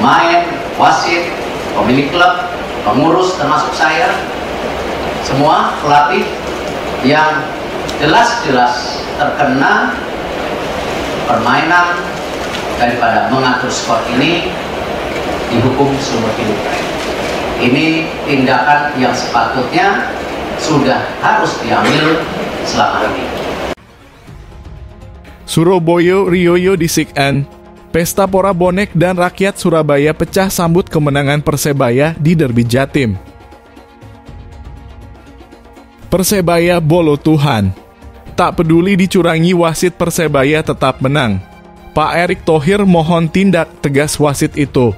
pemain, wasit, pemilik klub, pengurus termasuk saya, semua pelatih yang jelas-jelas terkena permainan daripada mengatur skor ini dihukum seumur hidup. Ini tindakan yang sepatutnya sudah harus diambil selama ini. Surabaya Rioyo disikan. Pesta Pora Bonek dan rakyat Surabaya pecah sambut kemenangan Persebaya di Derby Jatim. Persebaya bolo Tuhan. Tak peduli dicurangi, wasit Persebaya tetap menang. Pak Erick Thohir mohon tindak tegas wasit itu.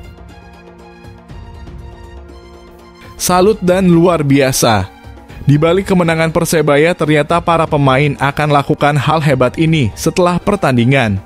Salut dan luar biasa. Di balik kemenangan Persebaya, ternyata para pemain akan lakukan hal hebat ini setelah pertandingan.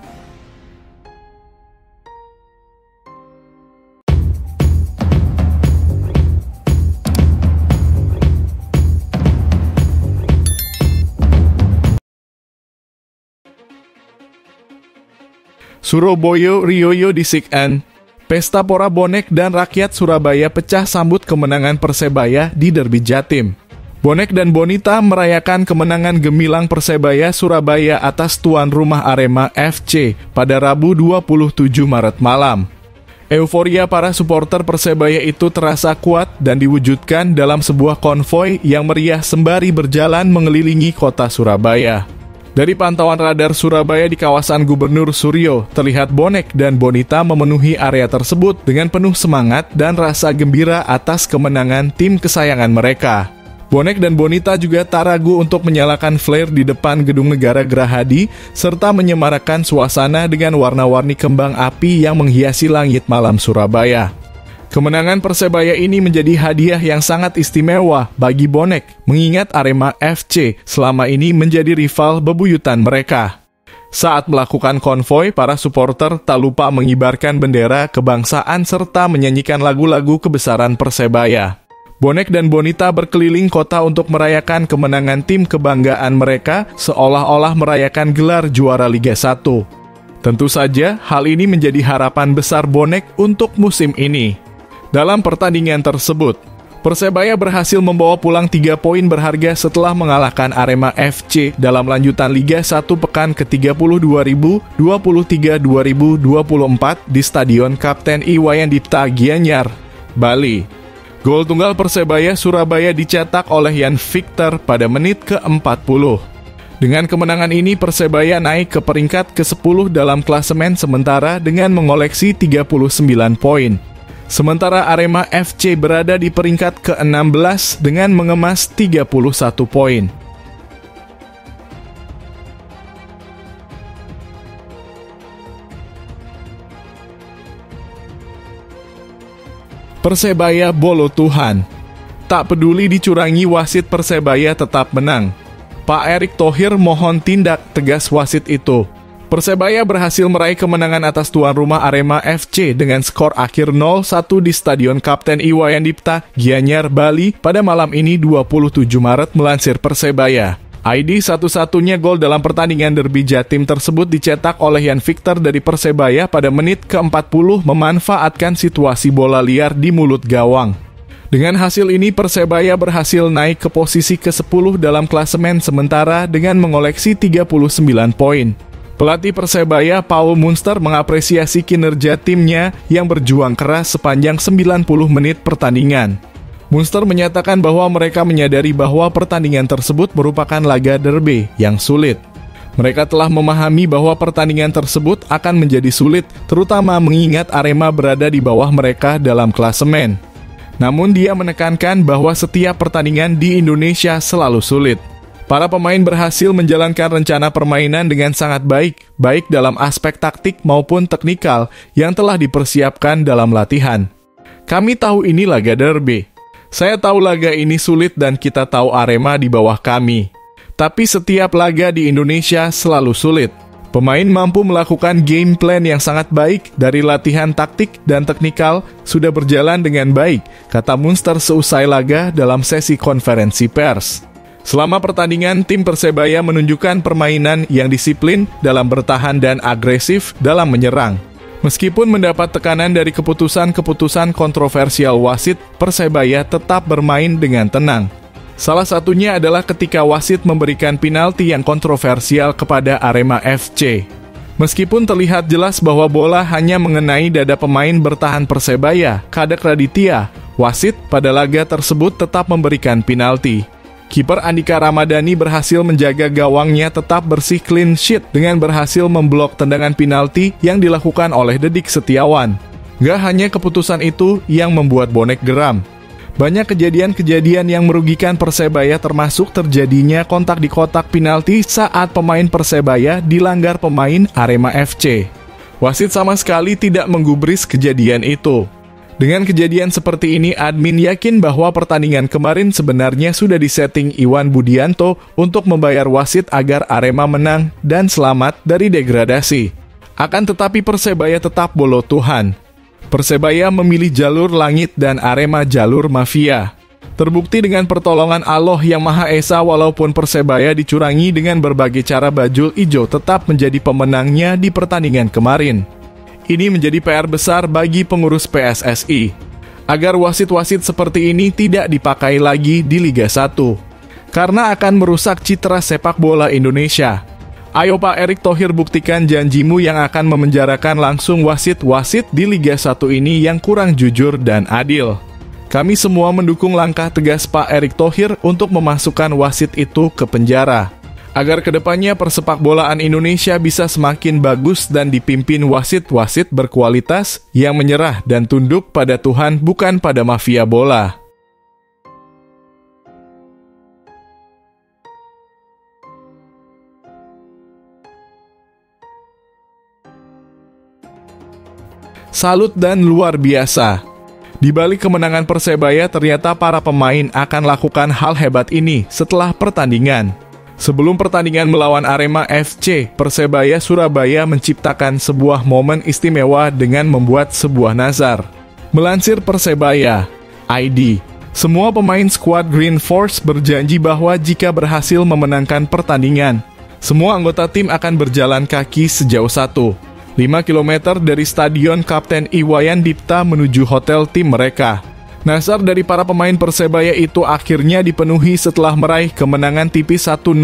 Surabaya Rioyo disikan. Pesta Pora Bonek dan rakyat Surabaya pecah sambut kemenangan Persebaya di Derby Jatim. Bonek dan Bonita merayakan kemenangan gemilang Persebaya Surabaya atas tuan rumah Arema FC pada Rabu 27 Maret malam. Euforia para supporter Persebaya itu terasa kuat dan diwujudkan dalam sebuah konvoi yang meriah sembari berjalan mengelilingi kota Surabaya. Dari pantauan radar Surabaya di kawasan Gubernur Suryo, terlihat Bonek dan Bonita memenuhi area tersebut dengan penuh semangat dan rasa gembira atas kemenangan tim kesayangan mereka. Bonek dan Bonita juga tak ragu untuk menyalakan flare di depan Gedung Negara Gerahadi, serta menyemarakan suasana dengan warna-warni kembang api yang menghiasi langit malam Surabaya. Kemenangan Persebaya ini menjadi hadiah yang sangat istimewa bagi Bonek, mengingat Arema FC selama ini menjadi rival bebuyutan mereka. Saat melakukan konvoi, para supporter tak lupa mengibarkan bendera kebangsaan serta menyanyikan lagu-lagu kebesaran Persebaya. Bonek dan Bonita berkeliling kota untuk merayakan kemenangan tim kebanggaan mereka, seolah-olah merayakan gelar juara Liga 1. Tentu saja, hal ini menjadi harapan besar Bonek untuk musim ini. Dalam pertandingan tersebut, Persebaya berhasil membawa pulang 3 poin berharga setelah mengalahkan Arema FC dalam lanjutan Liga 1 pekan ke-32 2023-2024 di Stadion Kapten Iwayan Dipta Gianyar, Bali. Gol tunggal Persebaya Surabaya dicetak oleh Yan Victor pada menit ke-40. Dengan kemenangan ini, Persebaya naik ke peringkat ke-10 dalam klasemen sementara dengan mengoleksi 39 poin. Sementara Arema FC berada di peringkat ke-16 dengan mengemas 31 poin. Persebaya bolo Tuhan. Tak peduli dicurangi, wasit Persebaya tetap menang. Pak Erick Thohir mohon tindak tegas wasit itu. Persebaya berhasil meraih kemenangan atas tuan rumah Arema FC dengan skor akhir 0-1 di Stadion Kapten Iwayan Dipta Gianyar, Bali pada malam ini 27 Maret melansir Persebaya. ID satu-satunya gol dalam pertandingan Derby Jatim tersebut dicetak oleh Yan Victor dari Persebaya pada menit ke-40 memanfaatkan situasi bola liar di mulut gawang. Dengan hasil ini, Persebaya berhasil naik ke posisi ke-10 dalam klasemen sementara dengan mengoleksi 39 poin. Pelatih Persebaya, Paul Munster, mengapresiasi kinerja timnya yang berjuang keras sepanjang 90 menit pertandingan. Munster menyatakan bahwa mereka menyadari bahwa pertandingan tersebut merupakan laga derby yang sulit. Mereka telah memahami bahwa pertandingan tersebut akan menjadi sulit, terutama mengingat Arema berada di bawah mereka dalam klasemen. Namun dia menekankan bahwa setiap pertandingan di Indonesia selalu sulit. Para pemain berhasil menjalankan rencana permainan dengan sangat baik dalam aspek taktik maupun teknikal yang telah dipersiapkan dalam latihan. Kami tahu ini laga derby. Saya tahu laga ini sulit dan kita tahu Arema di bawah kami. Tapi setiap laga di Indonesia selalu sulit. Pemain mampu melakukan game plan yang sangat baik dari latihan taktik dan teknikal sudah berjalan dengan baik, kata Munster seusai laga dalam sesi konferensi pers. Selama pertandingan, tim Persebaya menunjukkan permainan yang disiplin dalam bertahan dan agresif dalam menyerang. Meskipun mendapat tekanan dari keputusan-keputusan kontroversial wasit, Persebaya tetap bermain dengan tenang. Salah satunya adalah ketika wasit memberikan penalti yang kontroversial kepada Arema FC. Meskipun terlihat jelas bahwa bola hanya mengenai dada pemain bertahan Persebaya, Kadek Raditya, wasit pada laga tersebut tetap memberikan penalti. Kiper Andika Ramadhani berhasil menjaga gawangnya tetap bersih clean sheet dengan berhasil memblok tendangan penalti yang dilakukan oleh Dedik Setiawan. Gak hanya keputusan itu yang membuat bonek geram. Banyak kejadian-kejadian yang merugikan Persebaya termasuk terjadinya kontak di kotak penalti saat pemain Persebaya dilanggar pemain Arema FC. Wasit sama sekali tidak menggubris kejadian itu. Dengan kejadian seperti ini, admin yakin bahwa pertandingan kemarin sebenarnya sudah disetting Iwan Budianto untuk membayar wasit agar Arema menang dan selamat dari degradasi. Akan tetapi Persebaya tetap bolo Tuhan. Persebaya memilih jalur langit dan Arema jalur mafia. Terbukti dengan pertolongan Allah yang Maha Esa, walaupun Persebaya dicurangi dengan berbagai cara, Bajul Ijo tetap menjadi pemenangnya di pertandingan kemarin. Ini menjadi PR besar bagi pengurus PSSI, agar wasit-wasit seperti ini tidak dipakai lagi di Liga 1, karena akan merusak citra sepak bola Indonesia. Ayo Pak Erick Thohir, buktikan janjimu yang akan memenjarakan langsung wasit-wasit di Liga 1 ini yang kurang jujur dan adil. Kami semua mendukung langkah tegas Pak Erick Thohir untuk memasukkan wasit itu ke penjara, agar kedepannya persepak bolaan Indonesia bisa semakin bagus dan dipimpin wasit-wasit berkualitas yang menyerah dan tunduk pada Tuhan, bukan pada mafia bola. Salut dan luar biasa. Di balik kemenangan Persebaya, ternyata para pemain akan lakukan hal hebat ini setelah pertandingan. Sebelum pertandingan melawan Arema FC, Persebaya Surabaya menciptakan sebuah momen istimewa dengan membuat sebuah nazar. Melansir Persebaya ID, semua pemain skuad Green Force berjanji bahwa jika berhasil memenangkan pertandingan, semua anggota tim akan berjalan kaki sejauh 5 km dari Stadion Kapten Iwayan Dipta menuju hotel tim mereka. Nazar dari para pemain Persebaya itu akhirnya dipenuhi setelah meraih kemenangan tipis 1-0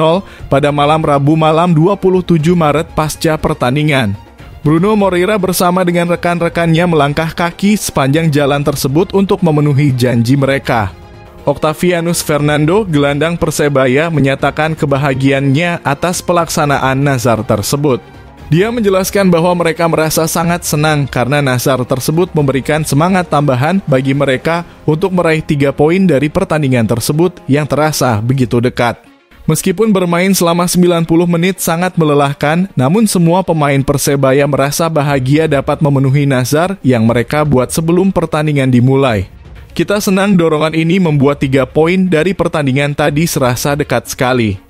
pada malam Rabu malam 27 Maret pasca pertandingan. Bruno Moreira bersama dengan rekan-rekannya melangkah kaki sepanjang jalan tersebut untuk memenuhi janji mereka. Octavianus Fernando, gelandang Persebaya, menyatakan kebahagiaannya atas pelaksanaan nazar tersebut. Dia menjelaskan bahwa mereka merasa sangat senang karena nazar tersebut memberikan semangat tambahan bagi mereka untuk meraih 3 poin dari pertandingan tersebut yang terasa begitu dekat. Meskipun bermain selama 90 menit sangat melelahkan, namun semua pemain Persebaya merasa bahagia dapat memenuhi nazar yang mereka buat sebelum pertandingan dimulai. Kita senang dorongan ini membuat 3 poin dari pertandingan tadi serasa dekat sekali.